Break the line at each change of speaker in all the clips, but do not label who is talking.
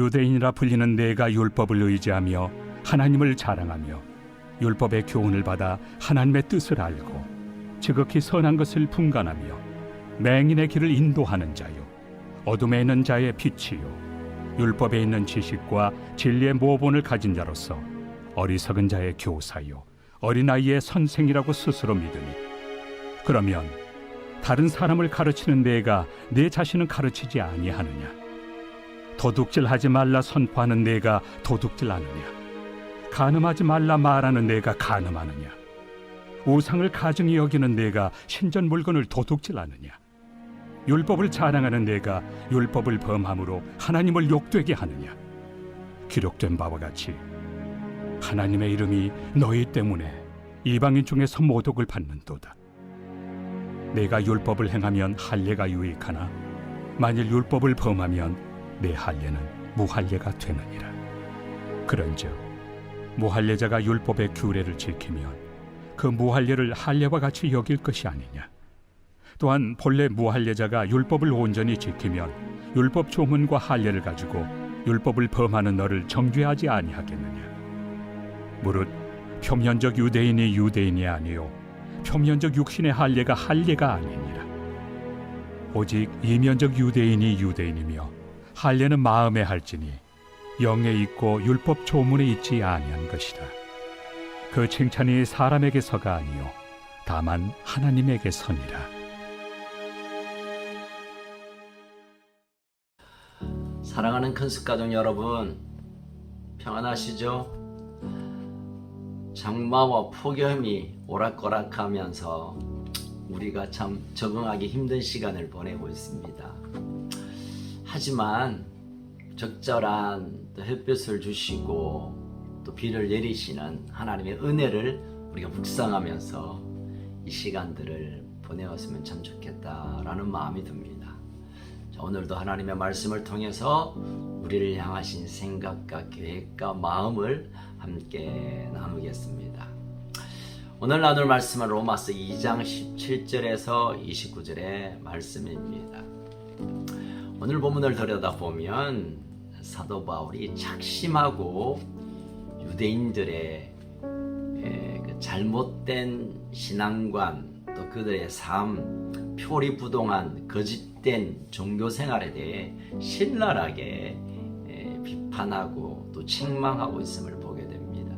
유대인이라 불리는 내가 율법을 의지하며 하나님을 자랑하며 율법의 교훈을 받아 하나님의 뜻을 알고 지극히 선한 것을 분간하며 맹인의 길을 인도하는 자요 어둠에 있는 자의 빛이요 율법에 있는 지식과 진리의 모본을 가진 자로서 어리석은 자의 교사요 어린아이의 선생이라고 스스로 믿으니 그러면 다른 사람을 가르치는 내가 내 자신은 가르치지 아니하느냐? 도둑질하지 말라 선포하는 내가 도둑질하느냐? 간음하지 말라 말하는 내가 간음하느냐? 우상을 가증히 여기는 내가 신전 물건을 도둑질하느냐? 율법을 자랑하는 내가 율법을 범함으로 하나님을 욕되게 하느냐? 기록된 바와 같이 하나님의 이름이 너희 때문에 이방인 중에서 모독을 받는도다. 내가 율법을 행하면 할례가 유익하나 만일 율법을 범하면 내 할례는 무할례가 되느니라. 그런즉 무할례자가 율법의 규례를 지키면 그 무할례를 할례와 같이 여길 것이 아니냐. 또한 본래 무할례자가 율법을 온전히 지키면 율법 조문과 할례를 가지고 율법을 범하는 너를 정죄하지 아니하겠느냐. 무릇 표면적 유대인이 유대인이 아니요 표면적 육신의 할례가 할례가 아니니라. 오직 이면적 유대인이 유대인이며 할례는 마음에 할지니 영에 있고 율법 조문에 있지 아니한 것이라. 그 칭찬이 사람에게서가 아니요 다만 하나님에게서니라.
사랑하는 큰숙가족 여러분, 평안하시죠? 장마와 폭염이 오락가락하면서 우리가 참 적응하기 힘든 시간을 보내고 있습니다. 하지만 적절한 햇볕을 주시고 또 비를 내리시는 하나님의 은혜를 우리가 묵상하면서 이 시간들을 보내었으면 참 좋겠다라는 마음이 듭니다. 자, 오늘도 하나님의 말씀을 통해서 우리를 향하신 생각과 계획과 마음을 함께 나누겠습니다. 오늘 나눌 말씀은 로마서 2장 17절에서 29절의 말씀입니다. 오늘 본문을 들여다보면 사도 바울이 작심하고 유대인들의 그 잘못된 신앙관 또 그들의 삶, 표리부동한 거짓된 종교생활에 대해 신랄하게 비판하고 또 책망하고 있음을 보게 됩니다.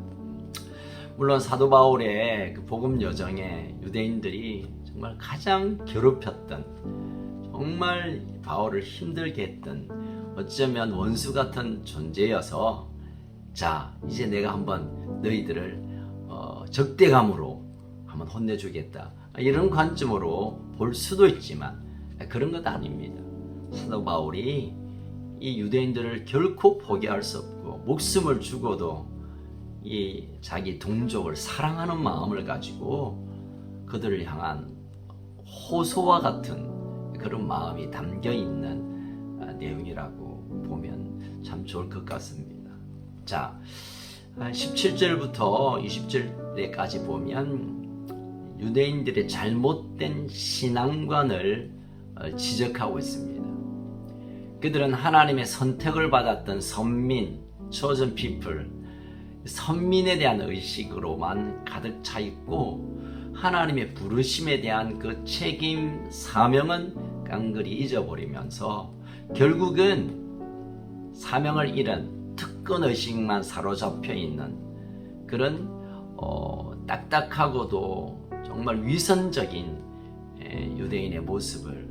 물론 사도 바울의 그 복음 여정에 유대인들이 정말 가장 괴롭혔던, 정말 바울을 힘들게 했던, 어쩌면 원수 같은 존재여서 자 이제 내가 한번 너희들을 적대감으로 한번 혼내주겠다, 이런 관점으로 볼 수도 있지만 그런 것 아닙니다. 사도 바울이 이 유대인들을 결코 포기할 수 없고 목숨을 주고도 이 자기 동족을 사랑하는 마음을 가지고 그들을 향한 호소와 같은 그런 마음이 담겨 있는 내용이라고 보면 참 좋을 것 같습니다. 자, 17절부터 20절까지 보면 유대인들의 잘못된 신앙관을 지적하고 있습니다. 그들은 하나님의 선택을 받았던 선민, chosen people, 선민에 대한 의식으로만 가득 차 있고 하나님의 부르심에 대한 그 책임, 사명은 깡그리 잊어버리면서 결국은 사명을 잃은 특권의식만 사로잡혀 있는 그런 딱딱하고도 정말 위선적인 유대인의 모습을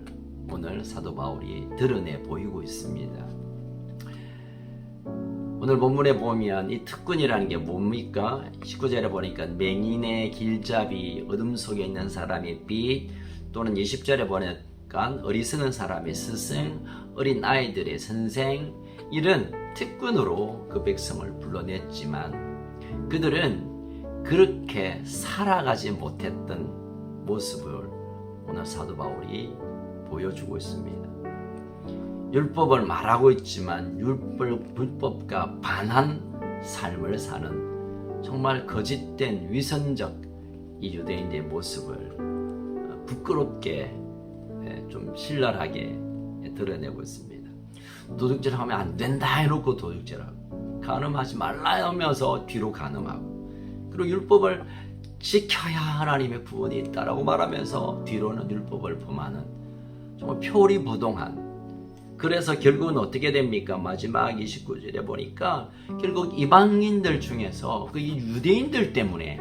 오늘 사도 바울이 드러내 보이고 있습니다. 오늘 본문에 보면 이 특권이라는 게 뭡니까? 19절에 보니까 맹인의 길잡이, 어둠 속에 있는 사람의 빛, 또는 20절에 보니까 어리석은 사람의 스승, 어린 아이들의 선생, 이런 특권으로 그 백성을 불러냈지만 그들은 그렇게 살아가지 못했던 모습을 오늘 사도 바울이 보여주고 있습니다. 율법을 말하고 있지만 율법과 반한 삶을 사는 정말 거짓된 위선적 이 유대인의 모습을 부끄럽게 좀 신랄하게 드러내고 있습니다. 도둑질하면 안 된다 해놓고 도둑질하고, 간음하지 말라 하면서 뒤로 간음하고, 그리고 율법을 지켜야 하나님의 구원이 있다라고 말하면서 뒤로는 율법을 범하는 정말 표리부동한. 그래서 결국은 어떻게 됩니까? 마지막 29절에 보니까 결국 이방인들 중에서 그 유대인들 때문에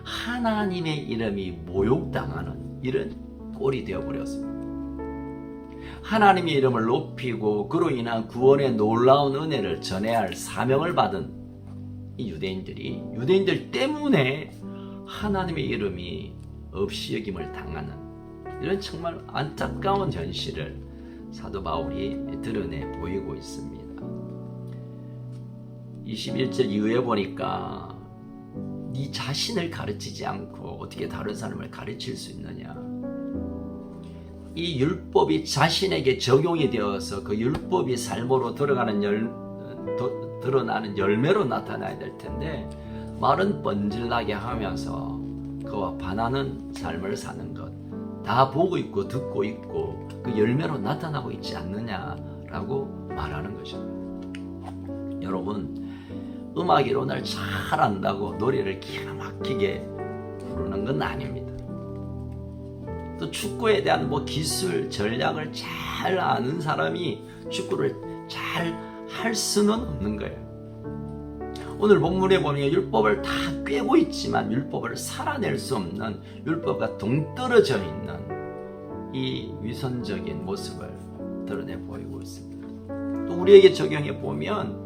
하나님의 이름이 모욕당하는 이런 꼴이 되어버렸습니다. 하나님의 이름을 높이고 그로 인한 구원의 놀라운 은혜를 전해야 할 사명을 받은 이 유대인들 때문에 하나님의 이름이 없이 여김을 당하는 이런 정말 안타까운 현실을 사도 바울이 드러내 보이고 있습니다. 21절 이후에 보니까 네 자신을 가르치지 않고 어떻게 다른 사람을 가르칠 수 있느냐. 이 율법이 자신에게 적용이 되어서 그 율법이 삶으로 드러나는 열매로 나타나야 될 텐데, 말은 번질나게 하면서 그와 반하는 삶을 사는 것, 다 보고 있고 듣고 있고 그 열매로 나타나고 있지 않느냐라고 말하는 것입니다. 여러분, 음악 이론을 잘 안다고 노래를 기가 막히게 부르는 건 아닙니다. 또 축구에 대한 기술, 전략을 잘 아는 사람이 축구를 잘 할 수는 없는 거예요. 오늘 본문에 보면 율법을 다 꿰고 있지만 율법을 살아낼 수 없는, 율법과 동떨어져 있는 이 위선적인 모습을 드러내 보이고 있습니다. 또 우리에게 적용해 보면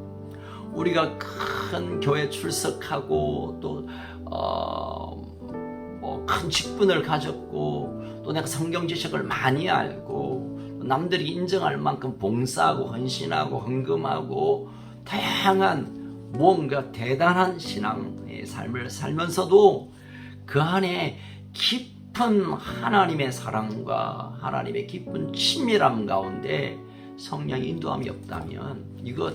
우리가 큰 교회 출석하고 또 큰 직분을 가졌고 또 내가 성경 지식을 많이 알고 남들이 인정할 만큼 봉사하고 헌신하고 헌금하고 다양한 뭔가 대단한 신앙의 삶을 살면서도 그 안에 깊은 하나님의 사랑과 하나님의 깊은 친밀함 가운데 성령의 인도함이 없다면 이것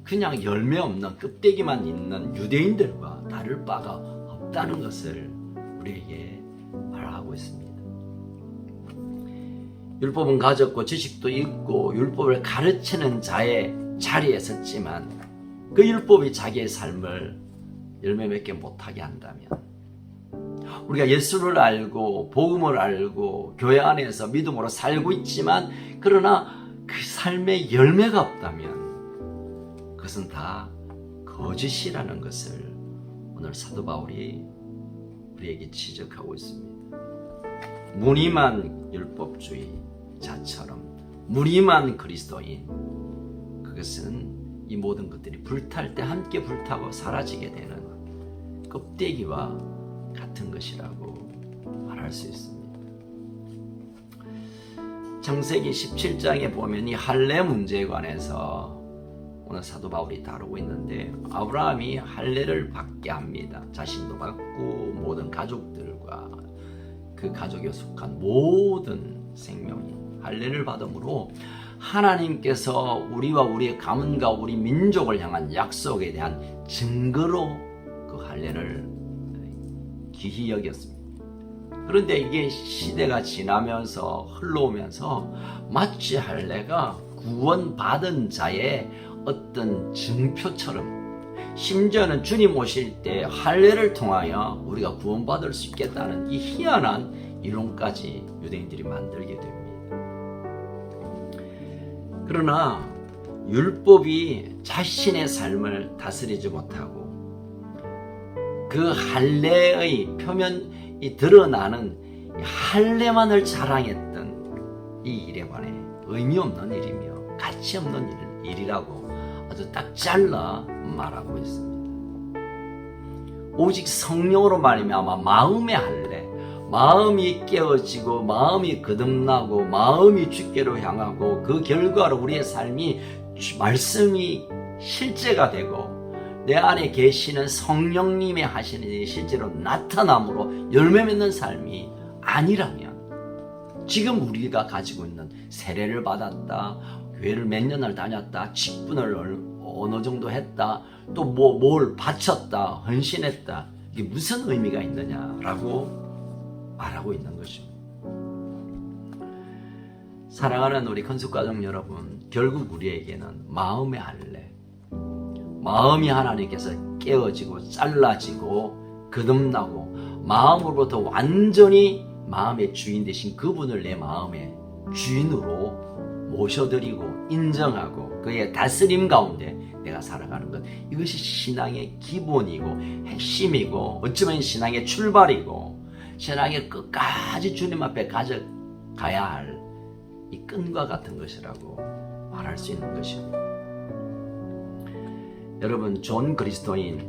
그냥 열매 없는 껍데기만 있는 유대인들과 다를 바가 없다는 것을 우리에게 말하고 있습니다. 율법은 가졌고 지식도 있고 율법을 가르치는 자의 자리에 섰지만 그 율법이 자기의 삶을 열매 맺게 못하게 한다면, 우리가 예수를 알고 복음을 알고 교회 안에서 믿음으로 살고 있지만 그러나 그 삶에 열매가 없다면 그것은 다 거짓이라는 것을 오늘 사도 바울이 우리에게 지적하고 있습니다. 무늬만 율법주의자처럼 무늬만 그리스도인, 그것은 이 모든 것들이 불탈 때 함께 불타고 사라지게 되는 껍데기와 같은 것이라고 말할 수 있습니다. 창세기 17장에 보면 이 할례 문제에 관해서 오늘 사도 바울이 다루고 있는데, 아브라함이 할례를 받게 합니다. 자신도 받고 모든 가족들과 그 가족에 속한 모든 생명이 할례를 받음으로 하나님께서 우리와 우리의 가문과 우리 민족을 향한 약속에 대한 증거로 그 할례를 귀히 여겼습니다. 그런데 이게 시대가 지나면서 흘러오면서 마치 할례가 구원받은 자의 어떤 증표처럼, 심지어는 주님 오실 때 할례를 통하여 우리가 구원받을 수 있겠다는 이 희한한 이론까지 유대인들이 만들게 됩니다. 그러나 율법이 자신의 삶을 다스리지 못하고 그 할례의 표면이 드러나는 할례만을 자랑했던 이 일에 관해 의미 없는 일이며 가치 없는 일이라고 아주 딱 잘라 말하고 있습니다. 오직 성령으로 말미암아 마음의 할례, 마음이 깨어지고 마음이 거듭나고 마음이 주께로 향하고 그 결과로 우리의 삶이 말씀이 실제가 되고 내 안에 계시는 성령님의 하시는 일이 실제로 나타남으로 열매 맺는 삶이 아니라면, 지금 우리가 가지고 있는 세례를 받았다, 교회를 몇 년을 다녔다, 직분을 어느 정도 했다, 또 뭘 바쳤다, 헌신했다, 이게 무슨 의미가 있느냐라고 말하고 있는 것입니다. 사랑하는 우리 건축가족 여러분, 결국 우리에게는 마음의 할례, 마음이 하나님께서 깨어지고 잘라지고 거듭나고 마음으로부터 완전히 마음의 주인 되신 그분을 내 마음의 주인으로 모셔드리고 인정하고 그의 다스림 가운데 내가 살아가는 것, 이것이 신앙의 기본이고 핵심이고 어쩌면 신앙의 출발이고 신앙의 끝까지 주님 앞에 가져가야 할 이 끈과 같은 것이라고 말할 수 있는 것입니다. 여러분, 좋은 그리스도인,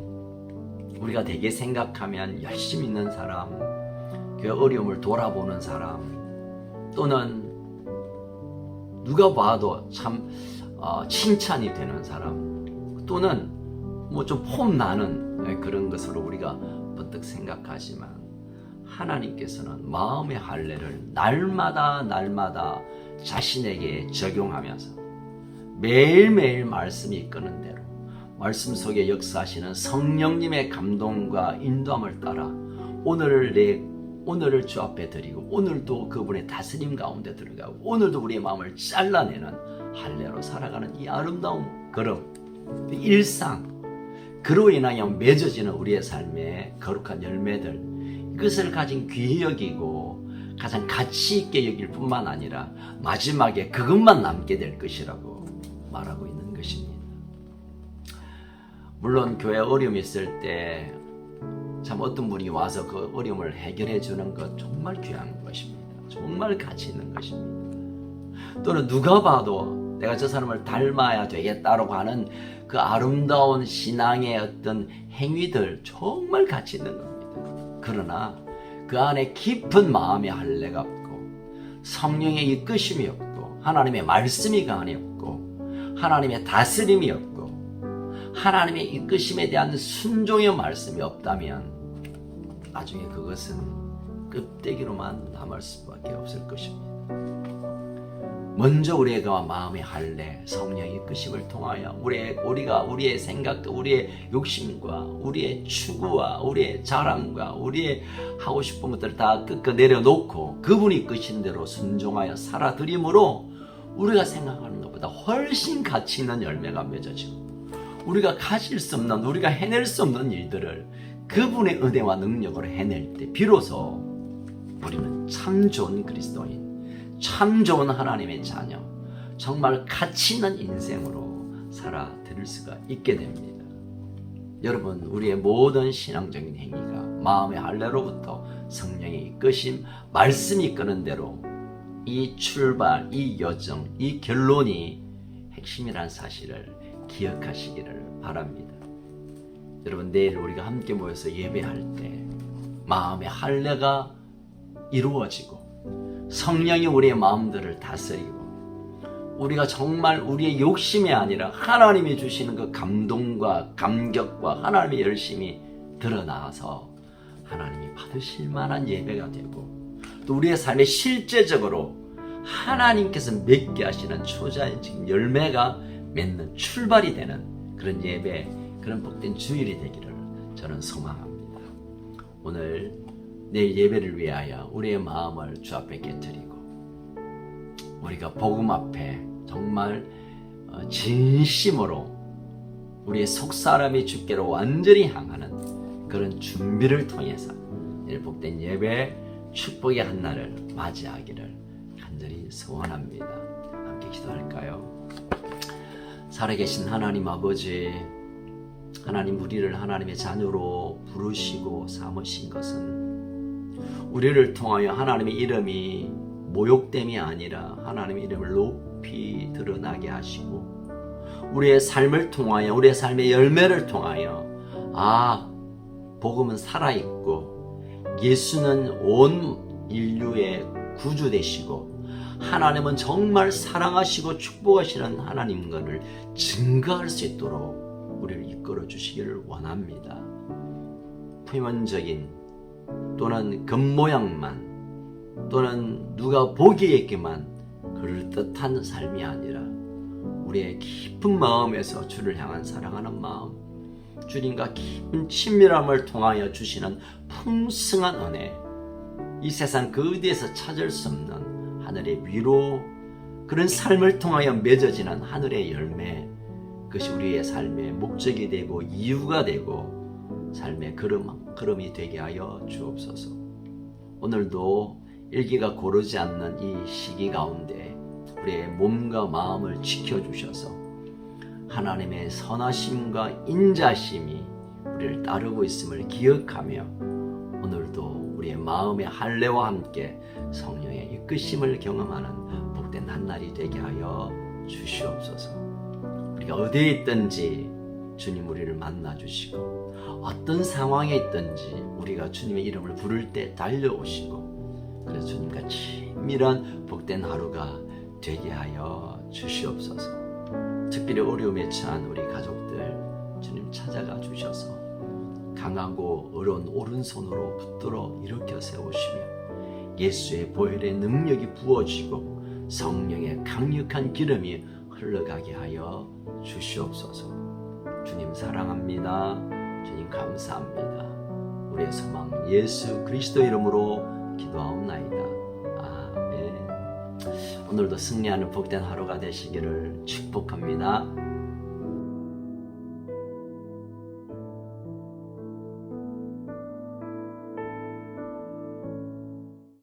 우리가 되게 생각하면 열심히 있는 사람, 그 어려움을 돌아보는 사람, 또는 누가 봐도 참 칭찬이 되는 사람, 또는 뭐 좀 폼나는 그런 것으로 우리가 번뜩 생각하지만 하나님께서는 마음의 할례를 날마다 자신에게 적용하면서 매일매일 말씀이 이끄는 대로 말씀 속에 역사하시는 성령님의 감동과 인도함을 따라 오늘을 주 앞에 드리고 오늘도 그분의 다스림 가운데 들어가고 오늘도 우리의 마음을 잘라내는 할례로 살아가는 이 아름다운 걸음, 일상, 그로 인하여 맺어지는 우리의 삶의 거룩한 열매들, 이것을 가진 귀히 여기고 가장 가치 있게 여길 뿐만 아니라 마지막에 그것만 남게 될 것이라고 말하고 있는 것입니다. 물론 교회 어려움이 있을 때 참 어떤 분이 와서 그 어려움을 해결해 주는 것 정말 귀한 것입니다. 정말 가치 있는 것입니다. 또는 누가 봐도 내가 저 사람을 닮아야 되겠다라고 하는 그 아름다운 신앙의 어떤 행위들 정말 가치 있는 겁니다. 그러나 그 안에 깊은 마음의 할례가 없고 성령의 이끄심이 없고 하나님의 말씀이 그 안에 없고 하나님의 다스림이 없고 하나님의 이끄심에 대한 순종의 말씀이 없다면 나중에 그것은 껍데기로만 남을 수밖에 없을 것입니다. 먼저 우리가 마음의 할례, 성령의 이끄심을 통하여 우리의 생각과 우리의 욕심과 우리의 추구와 우리의 자랑과 우리의 하고 싶은 것들을 다 끄고 내려놓고 그분이 이끄신 대로 순종하여 살아드림으로 우리가 생각하는 것보다 훨씬 가치 있는 열매가 맺어지고 우리가 가질 수 없는, 우리가 해낼 수 없는 일들을 그분의 은혜와 능력으로 해낼 때 비로소 우리는 참 좋은 그리스도인, 참 좋은 하나님의 자녀, 정말 가치 있는 인생으로 살아드릴 수가 있게 됩니다. 여러분, 우리의 모든 신앙적인 행위가 마음의 할례로부터 성령의 이끄심, 말씀이 이끄는 대로 이 출발, 이 여정, 이 결론이 핵심이라는 사실을 기억하시기를 바랍니다. 여러분, 내일 우리가 함께 모여서 예배할 때 마음의 할례가 이루어지고 성령이 우리의 마음들을 다스리고 우리가 정말 우리의 욕심이 아니라 하나님이 주시는 그 감동과 감격과 하나님의 열심이 드러나서 하나님이 받으실 만한 예배가 되고 또 우리의 삶에 실제적으로 하나님께서 맺게 하시는 초자연적인 열매가 맺는 출발이 되는 그런 예배, 그런 복된 주일이 되기를 저는 소망합니다. 오늘 내일 예배를 위하여 우리의 마음을 주 앞에 깨뜨리고 우리가 복음 앞에 정말 진심으로 우리의 속사람이 주께로 완전히 향하는 그런 준비를 통해서 내일 복된 예배, 축복의 한날을 맞이하기를 간절히 소원합니다. 함께 기도할까요? 살아계신 하나님 아버지, 하나님 우리를 하나님의 자녀로 부르시고 삼으신 것은 우리를 통하여 하나님의 이름이 모욕됨이 아니라 하나님의 이름을 높이 드러나게 하시고 우리의 삶을 통하여 우리의 삶의 열매를 통하여 복음은 살아있고 예수는 온 인류의 구주 되시고 하나님은 정말 사랑하시고 축복하시는 하나님 것을 증거할 수 있도록 우리를 이끌어 주시기를 원합니다. 표면적인 또는 겉모양만 또는 누가 보기에게만 그럴듯한 삶이 아니라 우리의 깊은 마음에서 주를 향한 사랑하는 마음, 주님과 깊은 친밀함을 통하여 주시는 풍성한 은혜, 이 세상 그 어디에서 찾을 수 없는 하늘의 위로, 그런 삶을 통하여 맺어지는 하늘의 열매, 그것이 우리의 삶의 목적이 되고 이유가 되고 삶의 걸음이 되게 하여 주옵소서. 오늘도 일기가 고르지 않는 이 시기 가운데 우리의 몸과 마음을 지켜주셔서 하나님의 선하심과 인자심이 우리를 따르고 있음을 기억하며 오늘도 우리의 마음의 할례와 함께 성령의 이끄심을 경험하는 복된 한날이 되게 하여 주시옵소서. 우리가 어디에 있든지 주님 우리를 만나주시고 어떤 상황에 있든지 우리가 주님의 이름을 부를 때 달려오시고 그래서 주님과 친밀한 복된 하루가 되게 하여 주시옵소서. 특별히 어려움에 처한 우리 가족들 주님 찾아가 주셔서 강하고 어려운 오른손으로 붙들어 일으켜 세우시며 예수의 보혈의 능력이 부어지고 성령의 강력한 기름이 흘러가게 하여 주시옵소서. 주님 사랑합니다. 주님 감사합니다. 우리의 소망 예수 그리스도 이름으로 기도하옵나이다. 아멘. 오늘도 승리하는 복된 하루가 되시기를 축복합니다.